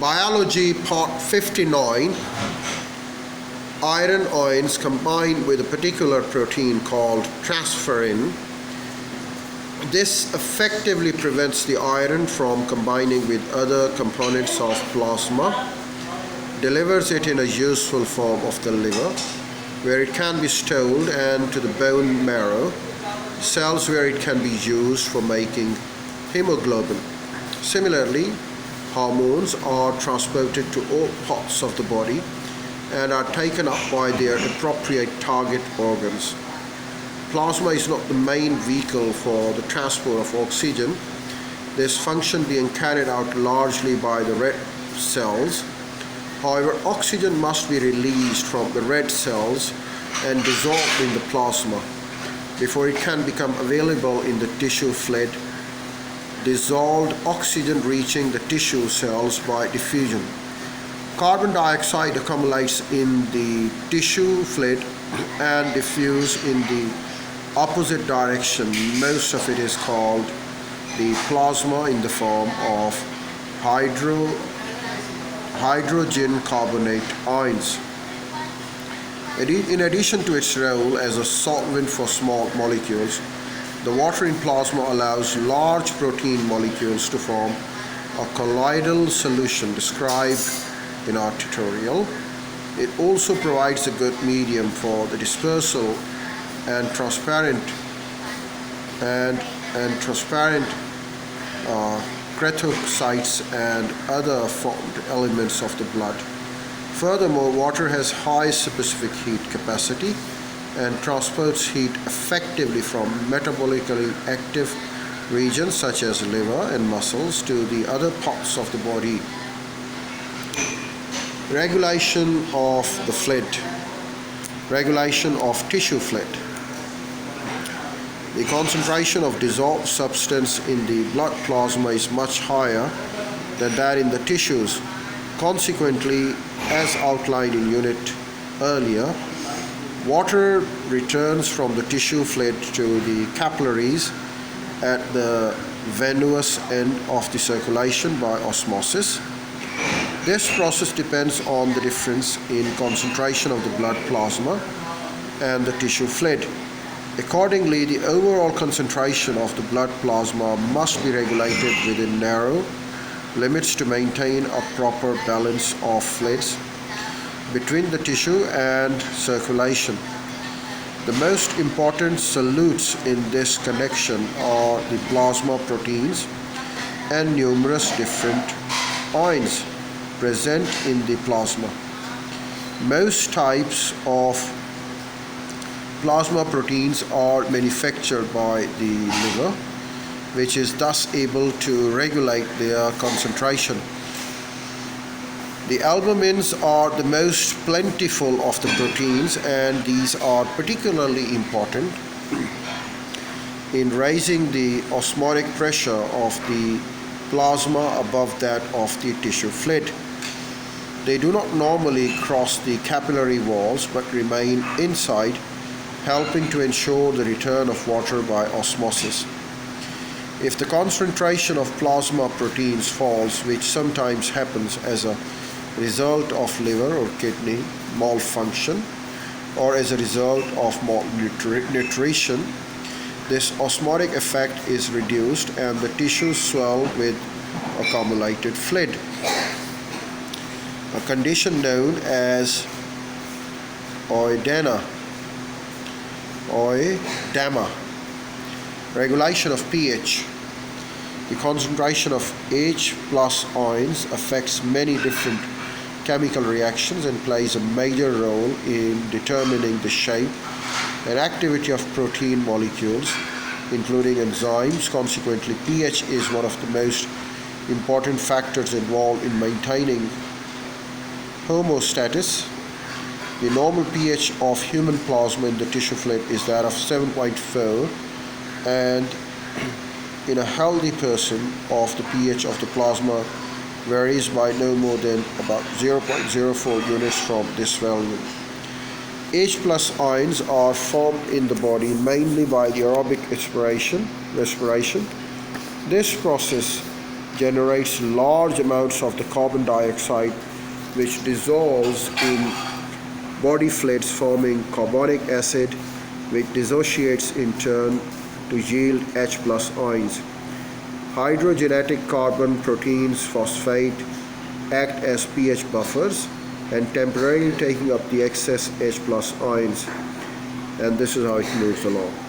Biology Part 59. Iron ions combined with a particular protein called transferrin. This effectively prevents the iron from combining with other components of plasma, delivers it in a useful form of the liver, where it can be stored, and to the bone marrow cells, where it can be used for making hemoglobin. Similarly, hormones are transported to all parts of the body and are taken up by their appropriate target organs. Plasma is not the main vehicle for the transport of oxygen, this function being carried out largely by the red cells. However, oxygen must be released from the red cells and dissolved in the plasma before it can become available in the tissue fluid. Dissolved oxygen reaching the tissue cells by diffusion. Carbon dioxide accumulates in the tissue fluid and diffuses in the opposite direction. Most of it is called the plasma in the form of hydrogen carbonate ions. In addition to its role as a solvent for small molecules, the water in plasma allows large protein molecules to form a colloidal solution described in our tutorial. It also provides a good medium for the dispersal and transparent keratinocytes and other formed elements of the blood. Furthermore, water has high specific heat capacity and transports heat effectively from metabolically active regions such as liver and muscles to the other parts of the body. Regulation of the fluid. Regulation of tissue fluid. The concentration of dissolved substance in the blood plasma is much higher than that in the tissues. Consequently, as outlined in unit earlier, water returns from the tissue fluid to the capillaries at the venous end of the circulation by osmosis. This process depends on the difference in concentration of the blood plasma and the tissue fluid. Accordingly, the overall concentration of the blood plasma must be regulated within narrow limits to maintain a proper balance of fluids between the tissue and circulation. The most important solutes in this connection are the plasma proteins and numerous different ions present in the plasma. Most types of plasma proteins are manufactured by the liver, which is thus able to regulate their concentration. The albumins are the most plentiful of the proteins, and these are particularly important in raising the osmotic pressure of the plasma above that of the tissue fluid. They do not normally cross the capillary walls but remain inside, helping to ensure the return of water by osmosis. If the concentration of plasma proteins falls, which sometimes happens as a result of liver or kidney malfunction or as a result of malnutrition, this osmotic effect is reduced and the tissues swell with accumulated fluid, a condition known as oedema. Regulation of pH. The concentration of H plus ions affects many different chemical reactions and plays a major role in determining the shape and activity of protein molecules, including enzymes. Consequently, pH is one of the most important factors involved in maintaining homeostasis. The normal pH of human plasma in the tissue fluid is that of 7.4, and in a healthy person of the pH of the plasma varies by no more than about 0.04 units from this value. H plus ions are formed in the body mainly by the aerobic respiration. This process generates large amounts of the carbon dioxide, which dissolves in body fluids, forming carbonic acid, which dissociates in turn to yield H+ ions. Hydrogenatic carbon proteins phosphate act as pH buffers and temporarily taking up the excess H+ ions, and this is how it moves along.